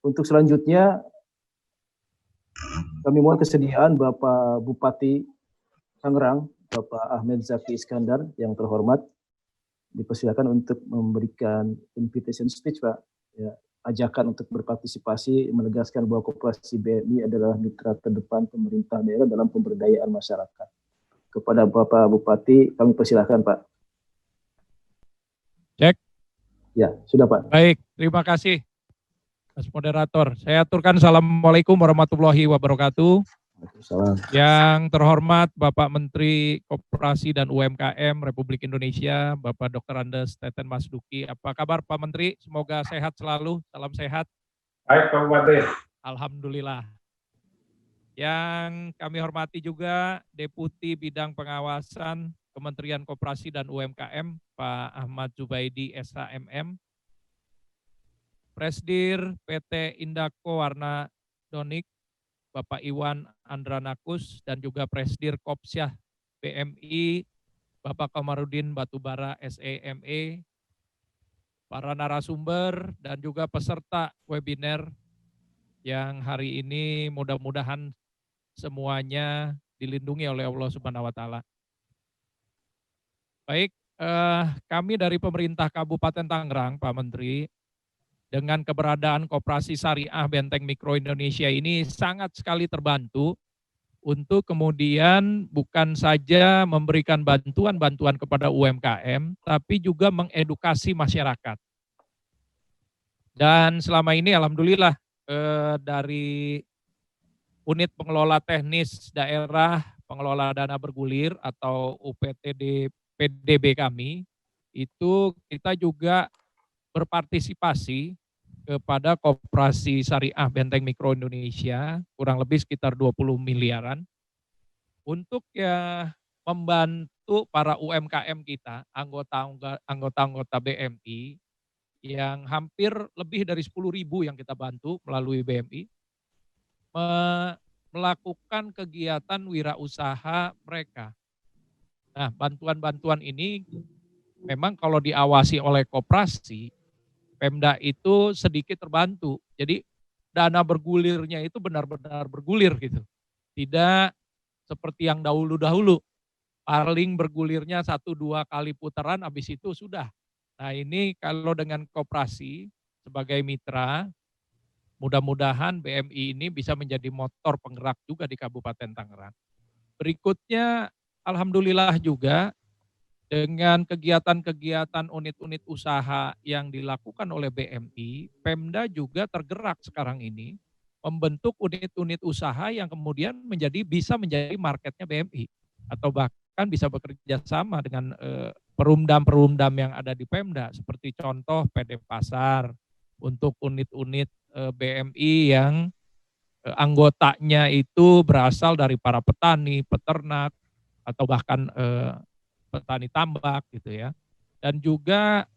Untuk selanjutnya kami mohon kesediaan Bapak Bupati Tangerang, Bapak Ahmed Zaki Iskandar yang terhormat, dipersilakan untuk memberikan invitation speech, Pak. Ya, ajakan untuk berpartisipasi, menegaskan bahwa Koperasi BMI adalah mitra terdepan pemerintah daerah dalam pemberdayaan masyarakat. Kepada Bapak Bupati, kami persilakan, Pak. Cek. Ya, sudah, Pak. Baik, terima kasih, Mas Moderator. Saya aturkan Assalamualaikum warahmatullahi wabarakatuh. Yang terhormat Bapak Menteri Koperasi dan UMKM Republik Indonesia, Bapak Dr. Andes Teten Mas Duki. Apa kabar Pak Menteri? Semoga sehat selalu, salam sehat. Baik Pak Bupati. Alhamdulillah. Yang kami hormati juga Deputi Bidang Pengawasan Kementerian Koperasi dan UMKM, Pak Ahmad Zubaidi SHMM, Presdir PT Indako Warna Donik, Bapak Iwan Andranakus, dan juga Presdir Kopsyah BMI, Bapak Kamarudin Batubara SEME, para narasumber, dan juga peserta webinar yang hari ini mudah-mudahan semuanya dilindungi oleh Allah Subhanahu wa Ta'ala. Baik, kami dari pemerintah Kabupaten Tangerang, Pak Menteri, dengan keberadaan Koperasi Syariah Benteng Mikro Indonesia ini sangat sekali terbantu untuk kemudian bukan saja memberikan bantuan-bantuan kepada UMKM, tapi juga mengedukasi masyarakat. Dan selama ini alhamdulillah dari Unit Pengelola Teknis Daerah Pengelola Dana Bergulir atau UPTD PDB kami, itu kita juga berpartisipasi kepada Koperasi Syariah Benteng Mikro Indonesia, kurang lebih sekitar 20 miliaran, untuk ya membantu para UMKM kita, anggota-anggota BMI, yang hampir lebih dari 10.000 yang kita bantu melalui BMI, melakukan kegiatan wirausaha mereka. Nah, bantuan-bantuan ini memang kalau diawasi oleh koperasi, Pemda itu sedikit terbantu. Jadi dana bergulirnya itu benar-benar bergulir gitu. Tidak seperti yang dahulu-dahulu. Paling bergulirnya 1-2 kali putaran, habis itu sudah. Nah ini kalau dengan koperasi sebagai mitra, mudah-mudahan BMI ini bisa menjadi motor penggerak juga di Kabupaten Tangerang. Berikutnya, alhamdulillah juga dengan kegiatan-kegiatan unit-unit usaha yang dilakukan oleh BMI, Pemda juga tergerak sekarang ini membentuk unit-unit usaha yang kemudian bisa menjadi marketnya BMI atau bahkan bisa bekerja sama dengan perumdam-perumdam yang ada di Pemda, seperti contoh PD Pasar untuk unit-unit BMI yang anggotanya itu berasal dari para petani, peternak, atau bahkan petani tambak gitu ya. Dan juga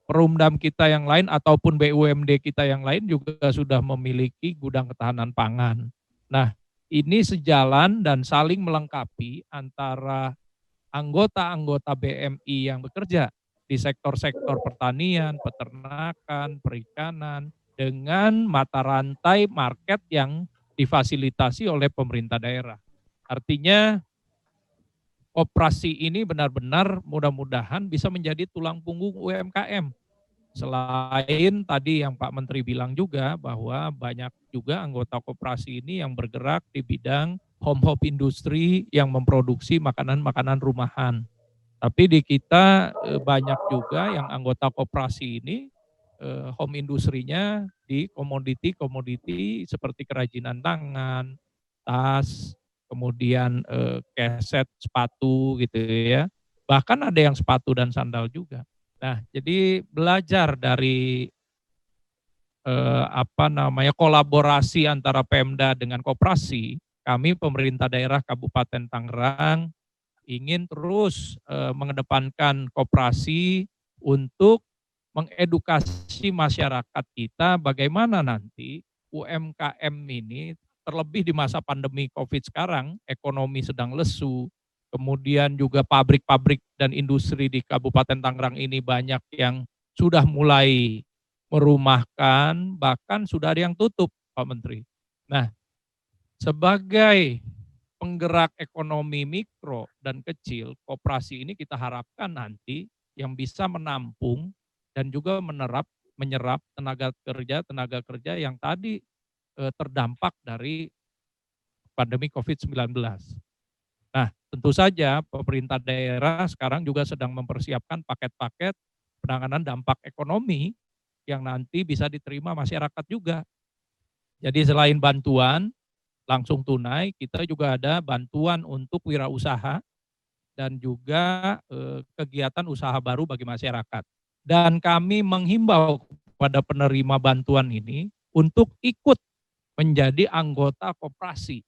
perumdam kita yang lain ataupun BUMD kita yang lain juga sudah memiliki gudang ketahanan pangan. Nah, ini sejalan dan saling melengkapi antara anggota-anggota BMI yang bekerja di sektor-sektor pertanian, peternakan, perikanan dengan mata rantai market yang difasilitasi oleh pemerintah daerah. Artinya koperasi ini benar-benar mudah-mudahan bisa menjadi tulang punggung UMKM. Selain tadi yang Pak Menteri bilang juga bahwa banyak juga anggota koperasi ini yang bergerak di bidang home industri yang memproduksi makanan-makanan rumahan. Tapi di kita banyak juga yang anggota koperasi ini home industrinya di komoditi-komoditi seperti kerajinan tangan, tas, kemudian keset, sepatu gitu ya. Bahkan ada yang sepatu dan sandal juga. Nah, jadi belajar dari kolaborasi antara Pemda dengan koperasi, kami pemerintah daerah Kabupaten Tangerang ingin terus mengedepankan koperasi untuk mengedukasi masyarakat kita bagaimana nanti UMKM ini terlebih di masa pandemi COVID sekarang, ekonomi sedang lesu, kemudian juga pabrik-pabrik dan industri di Kabupaten Tangerang ini banyak yang sudah mulai merumahkan, bahkan sudah ada yang tutup, Pak Menteri. Nah, sebagai penggerak ekonomi mikro dan kecil, koperasi ini kita harapkan nanti yang bisa menampung dan juga menyerap tenaga kerja yang tadi terdampak dari pandemi COVID-19. Nah, tentu saja pemerintah daerah sekarang juga sedang mempersiapkan paket-paket penanganan dampak ekonomi yang nanti bisa diterima masyarakat juga. Jadi selain bantuan langsung tunai, kita juga ada bantuan untuk wirausaha dan juga kegiatan usaha baru bagi masyarakat. Dan kami menghimbau kepada penerima bantuan ini untuk ikut menjadi anggota koperasi.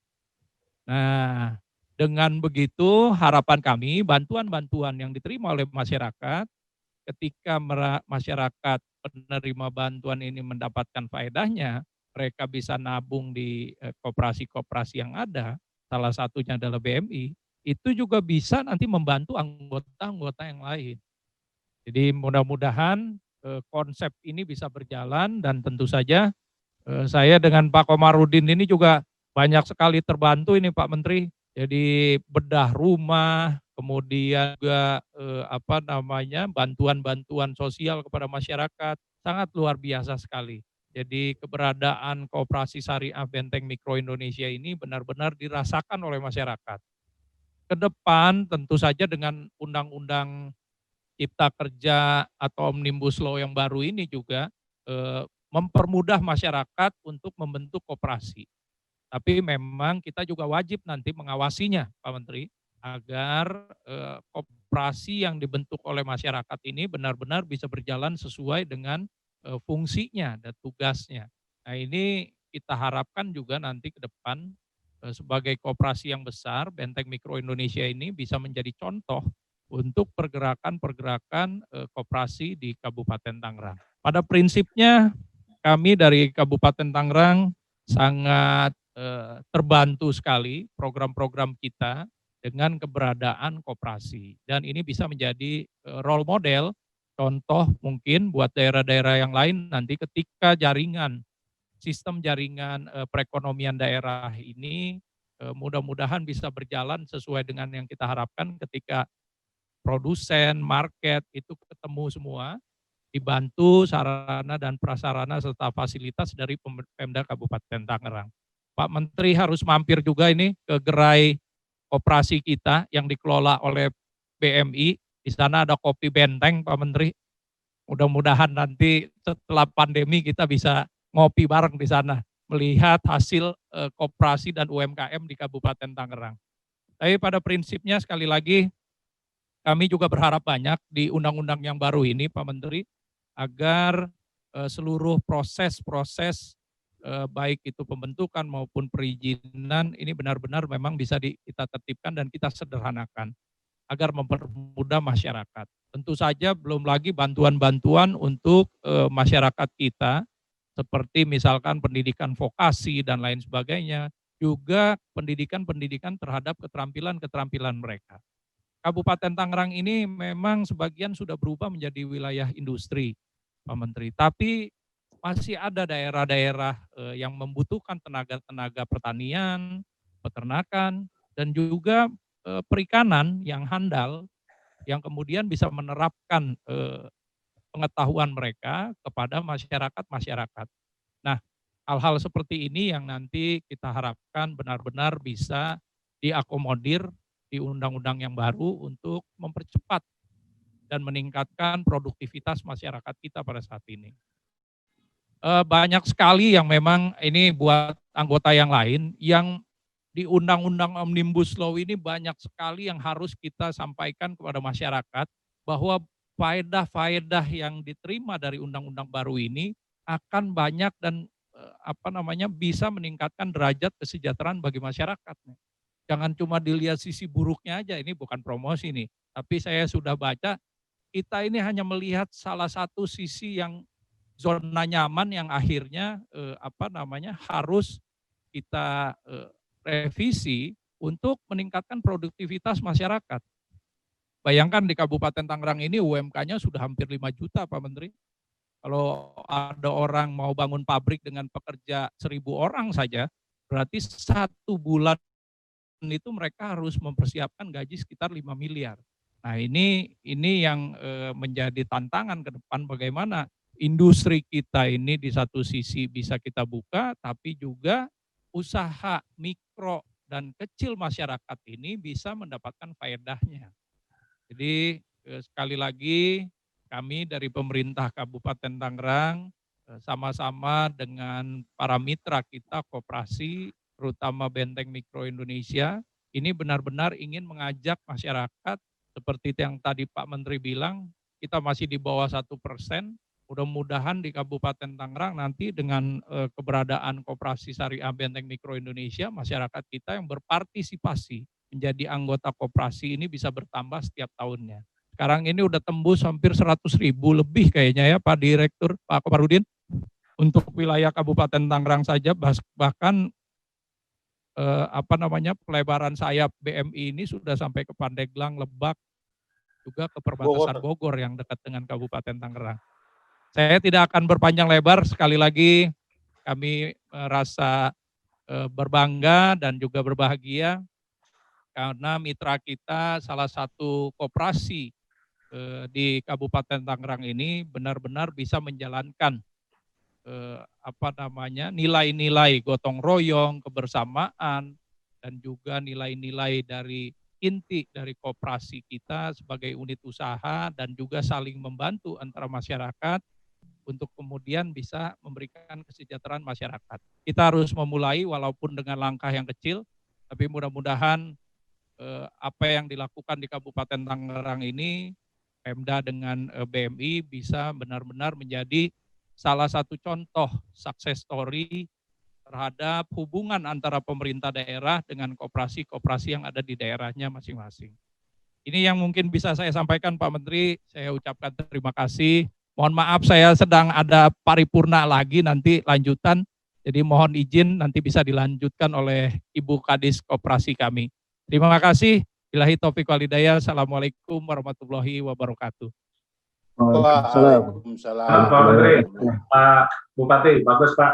Nah, dengan begitu harapan kami bantuan-bantuan yang diterima oleh masyarakat ketika masyarakat penerima bantuan ini mendapatkan faedahnya, mereka bisa nabung di koperasi-koperasi yang ada, salah satunya adalah BMI, itu juga bisa nanti membantu anggota-anggota yang lain. Jadi mudah-mudahan konsep ini bisa berjalan dan tentu saja saya dengan Pak Komarudin ini juga banyak sekali terbantu ini Pak Menteri. Jadi bedah rumah, kemudian juga bantuan-bantuan sosial kepada masyarakat sangat luar biasa sekali. Jadi keberadaan Koperasi Syariah Benteng Mikro Indonesia ini benar-benar dirasakan oleh masyarakat. Ke depan tentu saja dengan undang-undang Cipta Kerja atau Omnibus Law yang baru ini juga mempermudah masyarakat untuk membentuk koperasi. Tapi memang kita juga wajib nanti mengawasinya, Pak Menteri, agar koperasi yang dibentuk oleh masyarakat ini benar-benar bisa berjalan sesuai dengan fungsinya dan tugasnya. Nah ini kita harapkan juga nanti ke depan sebagai koperasi yang besar, Benteng Mikro Indonesia ini bisa menjadi contoh untuk pergerakan-pergerakan koperasi di Kabupaten Tangerang. Pada prinsipnya kami dari Kabupaten Tangerang sangat terbantu sekali program-program kita dengan keberadaan koperasi. Dan ini bisa menjadi role model, contoh mungkin buat daerah-daerah yang lain nanti ketika sistem jaringan perekonomian daerah ini mudah-mudahan bisa berjalan sesuai dengan yang kita harapkan ketika produsen, market itu ketemu semua, dibantu sarana dan prasarana serta fasilitas dari Pemda Kabupaten Tangerang. Pak Menteri harus mampir juga ini ke gerai koperasi kita yang dikelola oleh BMI. Di sana ada kopi benteng, Pak Menteri. Mudah-mudahan nanti setelah pandemi kita bisa ngopi bareng di sana, melihat hasil koperasi dan UMKM di Kabupaten Tangerang. Tapi pada prinsipnya sekali lagi kami juga berharap banyak di undang-undang yang baru ini, Pak Menteri, agar seluruh proses-proses baik itu pembentukan maupun perizinan ini benar-benar memang bisa kita tertibkan dan kita sederhanakan agar mempermudah masyarakat. Tentu saja belum lagi bantuan-bantuan untuk masyarakat kita seperti misalkan pendidikan vokasi dan lain sebagainya, juga pendidikan-pendidikan terhadap keterampilan-keterampilan mereka. Kabupaten Tangerang ini memang sebagian sudah berubah menjadi wilayah industri, Pak Menteri. Tapi masih ada daerah-daerah yang membutuhkan tenaga-tenaga pertanian, peternakan, dan juga perikanan yang handal, yang kemudian bisa menerapkan pengetahuan mereka kepada masyarakat-masyarakat. Nah, hal-hal seperti ini yang nanti kita harapkan benar-benar bisa diakomodir di undang-undang yang baru untuk mempercepat dan meningkatkan produktivitas masyarakat kita pada saat ini. Banyak sekali yang memang ini buat anggota yang lain yang di undang-undang Omnibus Law ini banyak sekali yang harus kita sampaikan kepada masyarakat bahwa faedah-faedah yang diterima dari undang-undang baru ini akan banyak dan bisa meningkatkan derajat kesejahteraan bagi masyarakat. Jangan cuma dilihat sisi buruknya aja, ini bukan promosi nih. Tapi saya sudah baca, kita ini hanya melihat salah satu sisi yang zona nyaman yang akhirnya harus kita revisi untuk meningkatkan produktivitas masyarakat. Bayangkan di Kabupaten Tangerang ini UMK-nya sudah hampir 5 juta Pak Menteri. Kalau ada orang mau bangun pabrik dengan pekerja 1.000 orang saja, berarti 1 bulan itu mereka harus mempersiapkan gaji sekitar 5 miliar. Nah ini yang menjadi tantangan ke depan, bagaimana industri kita ini di satu sisi bisa kita buka, tapi juga usaha mikro dan kecil masyarakat ini bisa mendapatkan faedahnya. Jadi sekali lagi kami dari pemerintah Kabupaten Tangerang sama-sama dengan para mitra kita koperasi, terutama Benteng Mikro Indonesia, ini benar-benar ingin mengajak masyarakat seperti yang tadi Pak Menteri bilang, kita masih di bawah 1%. Mudah-mudahan di Kabupaten Tangerang nanti dengan keberadaan Koperasi Syariah Benteng Mikro Indonesia, masyarakat kita yang berpartisipasi menjadi anggota koperasi ini bisa bertambah setiap tahunnya. Sekarang ini udah tembus hampir 100.000 lebih kayaknya ya Pak Direktur, Pak Komarudin. Untuk wilayah Kabupaten Tangerang saja bahkan pelebaran sayap BMI ini sudah sampai ke Pandeglang, Lebak, juga ke perbatasan Bogor yang dekat dengan Kabupaten Tangerang. Saya tidak akan berpanjang lebar, sekali lagi kami merasa berbangga dan juga berbahagia karena mitra kita salah satu koperasi di Kabupaten Tangerang ini benar-benar bisa menjalankan nilai-nilai gotong royong, kebersamaan, dan juga nilai-nilai dari inti dari koperasi kita sebagai unit usaha dan juga saling membantu antara masyarakat untuk kemudian bisa memberikan kesejahteraan masyarakat. Kita harus memulai walaupun dengan langkah yang kecil, tapi mudah-mudahan apa yang dilakukan di Kabupaten Tangerang ini, Pemda dengan BMI bisa benar-benar menjadi salah satu contoh success story terhadap hubungan antara pemerintah daerah dengan koperasi-koperasi yang ada di daerahnya masing-masing. Ini yang mungkin bisa saya sampaikan Pak Menteri, saya ucapkan terima kasih. Mohon maaf saya sedang ada paripurna lagi nanti lanjutan, jadi mohon izin nanti bisa dilanjutkan oleh Ibu Kadis Koperasi kami. Terima kasih. Billahi taufiq wal hidayah. Assalamualaikum warahmatullahi wabarakatuh. Waalaikumsalam. Pak Menteri, Pak Bupati, bagus Pak.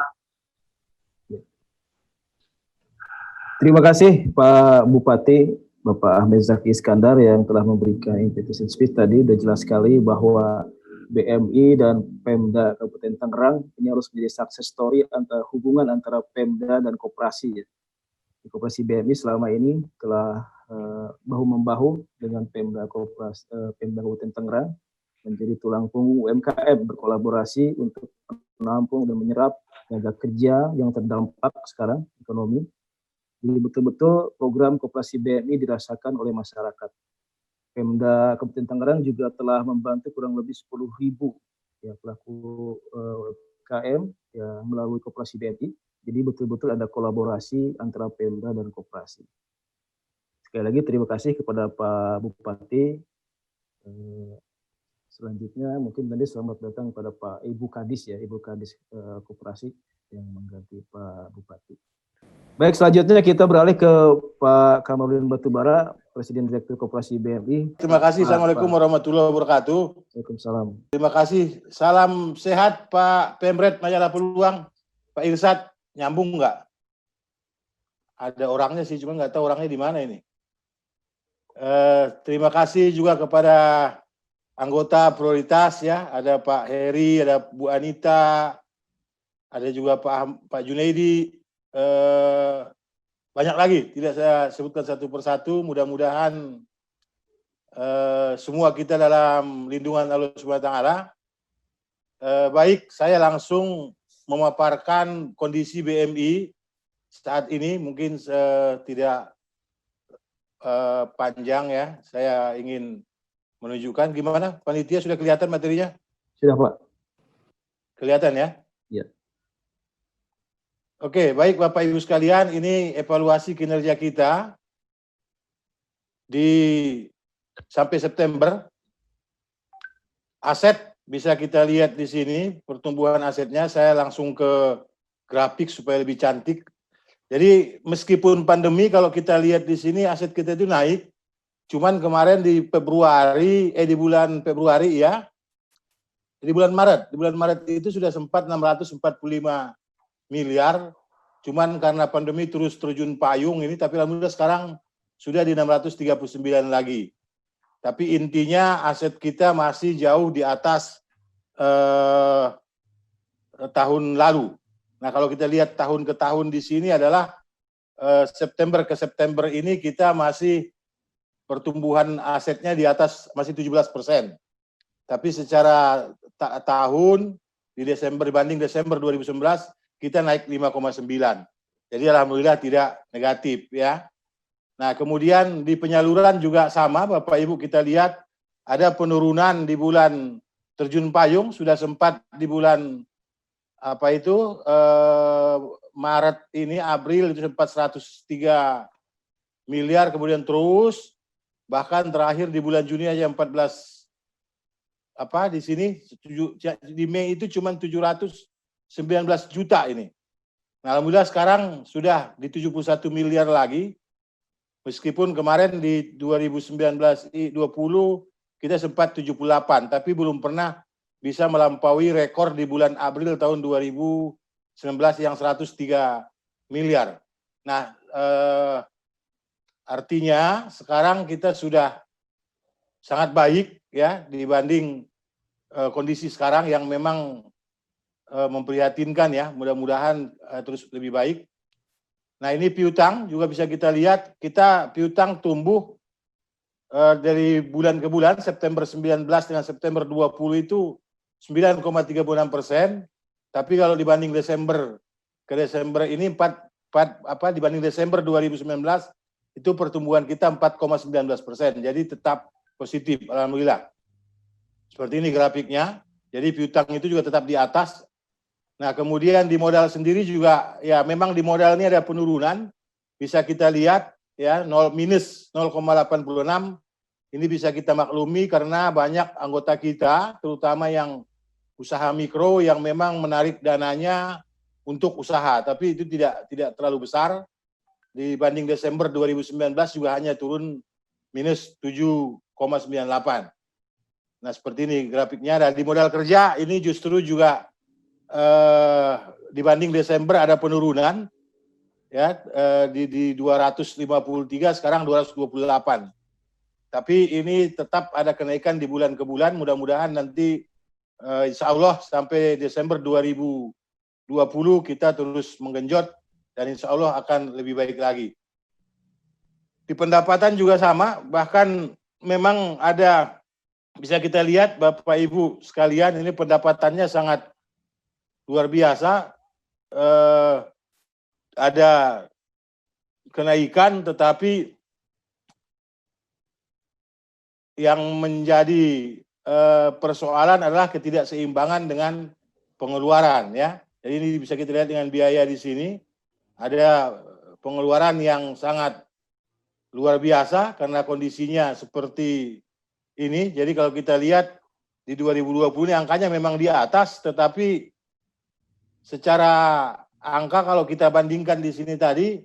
Terima kasih Pak Bupati, Bapak Ahmed Zaki Iskandar yang telah memberikan invitation speech tadi. Sudah jelas sekali bahwa BMI dan Pemda Kabupaten Tangerang ini harus menjadi success story antara hubungan antara Pemda dan koperasi. Koperasi BMI selama ini telah bahu-membahu dengan Pemda Kabupaten Tangerang menjadi tulang punggung UMKM, berkolaborasi untuk menampung dan menyerap tenaga kerja yang terdampak sekarang ekonomi. Jadi betul-betul program koperasi BMI dirasakan oleh masyarakat. Pemda Kabupaten Tangerang juga telah membantu kurang lebih 10.000 ya, pelaku UMKM ya, melalui koperasi BMI. Jadi betul-betul ada kolaborasi antara Pemda dan koperasi. Sekali lagi terima kasih kepada Pak Bupati. Selanjutnya mungkin tadi selamat datang kepada Pak Ibu Kadis ya, Ibu Kadis Koperasi yang mengganti Pak Bupati. Baik, selanjutnya kita beralih ke Pak Kamarudin Batubara, Presiden Direktur Koperasi BMI. Terima kasih. Assalamualaikum warahmatullahi wabarakatuh. Waalaikumsalam. Terima kasih. Salam sehat Pak Pemret Majalah Peluang. Pak Irsad, nyambung nggak? Ada orangnya sih, cuma nggak tahu orangnya di mana ini. Terima kasih juga kepada anggota prioritas ya, ada Pak Heri, ada Bu Anita, ada juga Pak Junaidi, banyak lagi, tidak saya sebutkan satu persatu. Mudah-mudahan semua kita dalam lindungan Allah Subhanahu wa Ta'ala. Baik, saya langsung memaparkan kondisi BMI saat ini, mungkin tidak panjang ya. Saya ingin menunjukkan gimana, panitia sudah kelihatan materinya? Sudah Pak. Kelihatan ya? Iya. Oke, baik Bapak Ibu sekalian, ini evaluasi kinerja kita di sampai September. Aset bisa kita lihat di sini, pertumbuhan asetnya. Saya langsung ke grafik supaya lebih cantik. Jadi meskipun pandemi, kalau kita lihat di sini aset kita itu naik. Cuman kemarin di bulan Februari ya, di bulan Maret itu sudah sempat 645 miliar, cuman karena pandemi terus terjun payung ini, tapi alhamdulillah sekarang sudah di 639 lagi. Tapi intinya aset kita masih jauh di atas tahun lalu. Nah, kalau kita lihat tahun ke tahun di sini adalah September ke September ini kita masih pertumbuhan asetnya di atas masih 17%. Tapi secara tahun di Desember dibanding Desember 2019 kita naik 5,9. Jadi alhamdulillah tidak negatif ya. Nah, kemudian di penyaluran juga sama Bapak Ibu, kita lihat ada penurunan di bulan terjun payung, sudah sempat di bulan Maret ini, April itu sempat 103 miliar, kemudian terus bahkan terakhir di bulan Juni aja 14 di sini di Mei itu cuma 719 juta ini. Nah, alhamdulillah sekarang sudah di 71 miliar lagi. Meskipun kemarin di 2019-20 kita sempat 78, tapi belum pernah bisa melampaui rekor di bulan April tahun 2019 yang 103 miliar. Nah, artinya sekarang kita sudah sangat baik ya dibanding kondisi sekarang yang memang memprihatinkan ya. Mudah-mudahan terus lebih baik. Nah, ini piutang juga bisa kita lihat, kita piutang tumbuh dari bulan ke bulan, September 19 dengan September 20 itu 9,36%, tapi kalau dibanding Desember ke Desember ini dibanding Desember 2019 itu pertumbuhan kita 4,19%, jadi tetap positif, alhamdulillah. Seperti ini grafiknya, jadi piutang itu juga tetap di atas. Nah, kemudian di modal sendiri juga ya memang di modal ini ada penurunan, bisa kita lihat ya minus 0,86. Ini bisa kita maklumi karena banyak anggota kita terutama yang usaha mikro yang memang menarik dananya untuk usaha, tapi itu tidak terlalu besar. Dibanding Desember 2019 juga hanya turun minus 7,98. Nah, seperti ini grafiknya. Dan di modal kerja ini justru juga dibanding Desember ada penurunan ya, di 253 sekarang 228. Tapi ini tetap ada kenaikan di bulan ke bulan, mudah-mudahan nanti insya Allah sampai Desember 2020 kita terus menggenjot dan insya Allah akan lebih baik lagi. Di pendapatan juga sama, bahkan memang ada, bisa kita lihat Bapak Ibu sekalian, ini pendapatannya sangat luar biasa, ada kenaikan, tetapi yang menjadi persoalan adalah ketidakseimbangan dengan pengeluaran ya. Jadi ini bisa kita lihat dengan biaya di sini, ada pengeluaran yang sangat luar biasa karena kondisinya seperti ini. Jadi kalau kita lihat di 2020 ini angkanya memang di atas, tetapi secara angka kalau kita bandingkan di sini tadi,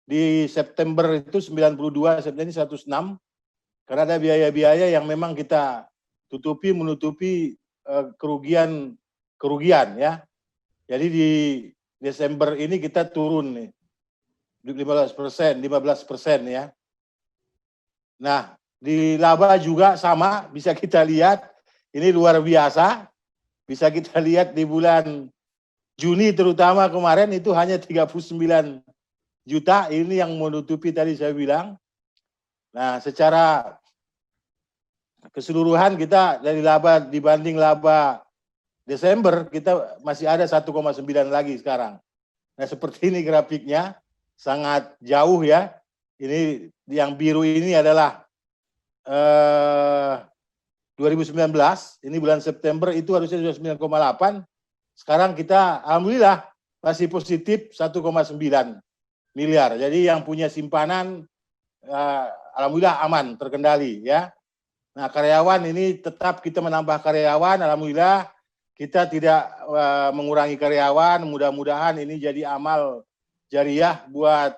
di September itu 92, September ini 106, karena ada biaya-biaya yang memang kita menutupi kerugian ya. Jadi di Desember ini kita turun nih 15% ya. Nah, di laba juga sama, bisa kita lihat ini luar biasa. Bisa kita lihat di bulan Juni terutama kemarin itu hanya 39 juta, ini yang menutupi tadi saya bilang. Nah, secara keseluruhan kita dari laba dibanding laba Desember kita masih ada 1,9 lagi sekarang. Nah, seperti ini grafiknya, sangat jauh ya. Ini yang biru ini adalah 2019, ini bulan September itu harusnya sudah 9,8. Sekarang kita alhamdulillah masih positif 1,9 miliar. Jadi yang punya simpanan alhamdulillah aman, terkendali ya. Nah, karyawan ini tetap kita menambah karyawan, alhamdulillah kita tidak mengurangi karyawan. Mudah-mudahan ini jadi amal jariah buat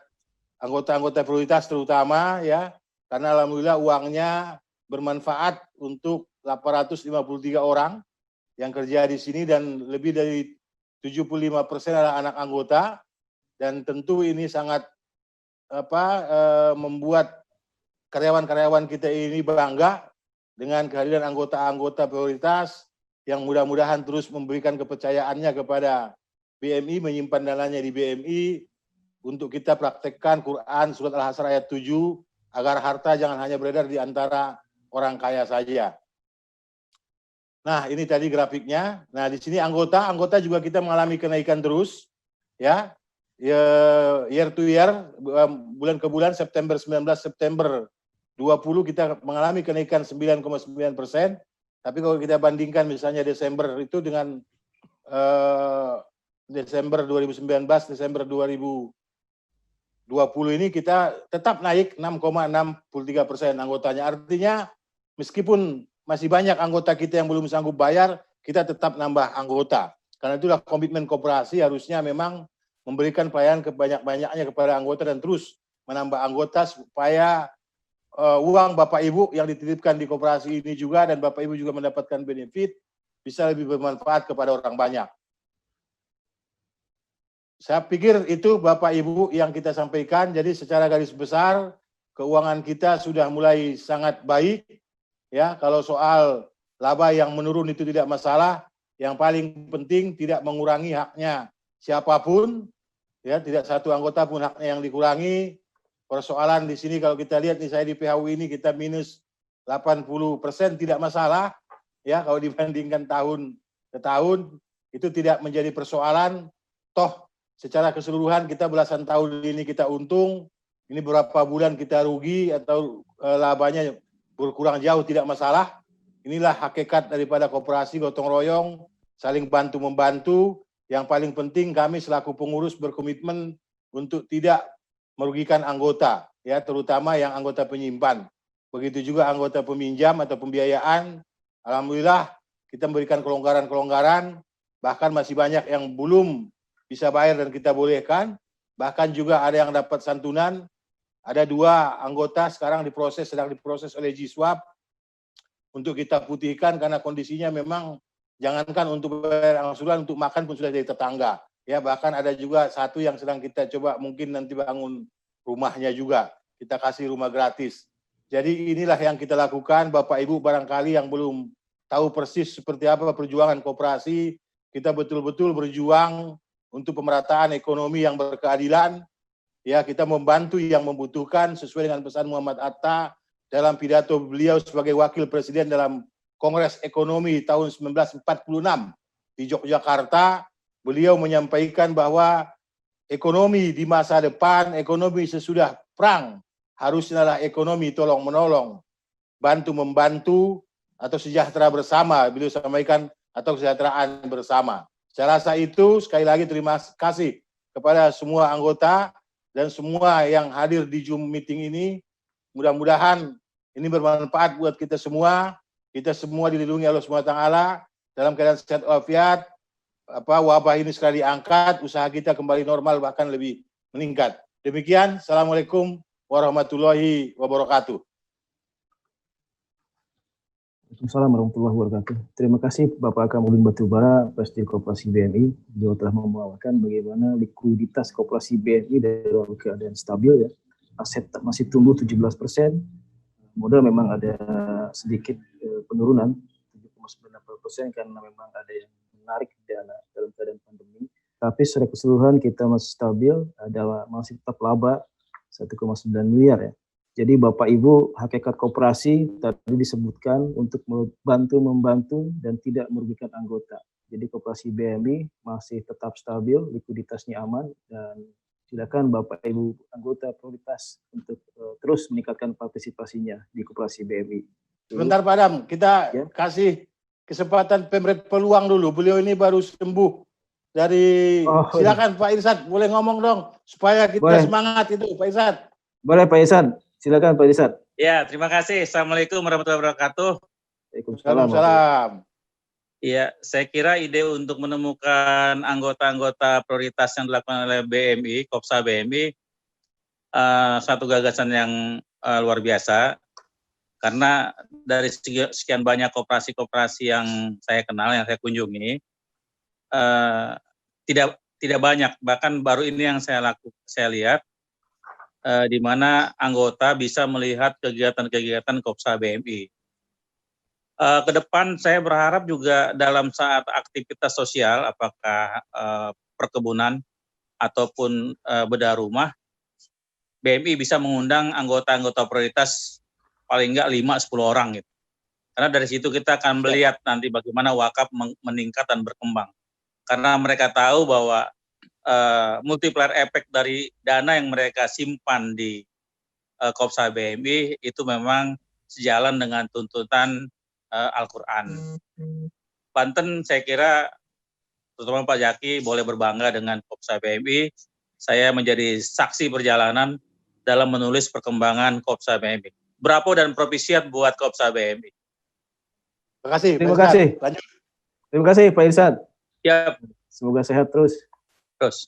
anggota-anggota prioritas terutama ya. Karena alhamdulillah uangnya bermanfaat untuk 853 orang. yang kerja di sini dan lebih dari 75% adalah anak anggota, dan tentu ini sangat membuat karyawan-karyawan kita ini bangga dengan kehadiran anggota-anggota prioritas yang mudah-mudahan terus memberikan kepercayaannya kepada BMI, menyimpan dananya di BMI untuk kita praktekkan Quran surat Al-Hasyr ayat 7 agar harta jangan hanya beredar di antara orang kaya saja. Nah, ini tadi grafiknya. Nah, di sini anggota juga kita mengalami kenaikan terus, ya. Year to year, bulan ke bulan, September 19, September 20 kita mengalami kenaikan 9,9%. Tapi kalau kita bandingkan misalnya Desember itu dengan Desember 2019, Desember 2020 ini kita tetap naik 6,63% anggotanya. Artinya meskipun masih banyak anggota kita yang belum sanggup bayar, kita tetap nambah anggota. Karena itulah komitmen koperasi harusnya memang memberikan pelayanan kebanyak-banyaknya kepada anggota dan terus menambah anggota supaya uang Bapak Ibu yang dititipkan di koperasi ini juga dan Bapak Ibu juga mendapatkan benefit bisa lebih bermanfaat kepada orang banyak. Saya pikir itu Bapak Ibu yang kita sampaikan. Jadi secara garis besar keuangan kita sudah mulai sangat baik. Ya, kalau soal laba yang menurun itu tidak masalah. Yang paling penting tidak mengurangi haknya siapapun. Ya, tidak satu anggota pun haknya yang dikurangi. Persoalan di sini kalau kita lihat nih, saya di PHU ini kita minus 80% tidak masalah. Ya, kalau dibandingkan tahun ke tahun itu tidak menjadi persoalan. Toh secara keseluruhan kita belasan tahun ini kita untung. Ini berapa bulan kita rugi atau labanya berkurang jauh tidak masalah. Inilah hakikat daripada koperasi gotong royong, saling bantu membantu. Yang paling penting kami selaku pengurus berkomitmen untuk tidak merugikan anggota, ya, terutama yang anggota penyimpan. Begitu juga anggota peminjam atau pembiayaan. Alhamdulillah kita memberikan kelonggaran-kelonggaran, bahkan masih banyak yang belum bisa bayar dan kita bolehkan. Bahkan juga ada yang dapat santunan. Ada 2 anggota sekarang sedang diproses oleh Jiswap untuk kita putihkan karena kondisinya memang jangankan untuk bayar angsuran, untuk makan pun sudah dari tetangga. Ya, bahkan ada juga satu yang sedang kita coba mungkin nanti bangun rumahnya juga. Kita kasih rumah gratis. Jadi inilah yang kita lakukan. Bapak Ibu barangkali yang belum tahu persis seperti apa perjuangan koperasi, kita betul-betul berjuang untuk pemerataan ekonomi yang berkeadilan. Ya, kita membantu yang membutuhkan sesuai dengan pesan Muhammad Atta dalam pidato beliau sebagai wakil presiden dalam Kongres Ekonomi tahun 1946 di Yogyakarta. Beliau menyampaikan bahwa ekonomi di masa depan, ekonomi sesudah perang, harusnya ekonomi tolong-menolong, bantu-membantu, atau sejahtera bersama, beliau sampaikan, atau kesejahteraan bersama. Saya rasa itu, sekali lagi terima kasih kepada semua anggota dan semua yang hadir di Zoom meeting ini. Mudah-mudahan ini bermanfaat buat kita semua. Kita semua dilindungi Allah SWT dalam keadaan sehat walafiat. Wabah ini sekali diangkat, usaha kita kembali normal bahkan lebih meningkat. Demikian, Assalamualaikum warahmatullahi wabarakatuh. Waalaikumsalam warahmatullahi wabarakatuh. Terima kasih Bapak Kamarudin Batubara, Presiden Koperasi BMI. Beliau telah memaparkan bagaimana likuiditas Koperasi BMI dalam keadaan stabil, ya. Aset masih tumbuh 17%. Modal memang ada sedikit penurunan 7,98% karena memang ada yang menarik dana dalam keadaan pandemi. Tapi secara keseluruhan kita masih stabil, masih tetap laba 1,9 miliar, ya. Jadi Bapak Ibu, hakikat koperasi tadi disebutkan untuk membantu dan tidak merugikan anggota. Jadi koperasi BMI masih tetap stabil, likuiditasnya aman, dan silakan Bapak Ibu anggota prioritas untuk terus meningkatkan partisipasinya di koperasi BMI. Sebentar Pak Adam, kita kasih kesempatan Pemret Peluang dulu. Beliau ini baru sembuh dari. Silakan Pak Irsad, boleh ngomong dong supaya kita semangat itu Pak Irsad. Boleh Pak Irsad, silakan Pak Irsad. Ya, terima kasih. Assalamualaikum warahmatullahi wabarakatuh. Waalaikumsalam. Iya, saya kira ide untuk menemukan anggota-anggota prioritas yang dilakukan oleh BMI, Kopsa BMI, satu gagasan yang luar biasa. Karena dari sekian banyak koperasi-koperasi yang saya kenal, yang saya kunjungi, tidak banyak, bahkan baru ini yang saya lihat, di mana anggota bisa melihat kegiatan-kegiatan Kopsa BMI. Ke depan saya berharap juga dalam saat aktivitas sosial, apakah perkebunan ataupun bedah rumah, BMI bisa mengundang anggota-anggota prioritas paling enggak 5-10 orang gitu. Karena dari situ kita akan melihat nanti bagaimana wakaf meningkat dan berkembang. Karena mereka tahu bahwa multiplier efek dari dana yang mereka simpan di Kopsa BMI itu memang sejalan dengan tuntutan Al-Quran. Banten saya kira, terutama Pak Jaki, boleh berbangga dengan Kopsa BMI. Saya menjadi saksi perjalanan dalam menulis perkembangan Kopsa BMI. Bravo dan propisiat buat Kopsa BMI. Terima kasih. Terima kasih. Lanjut. Terima kasih Pak Irsad. Ya. Semoga sehat terus. Terus.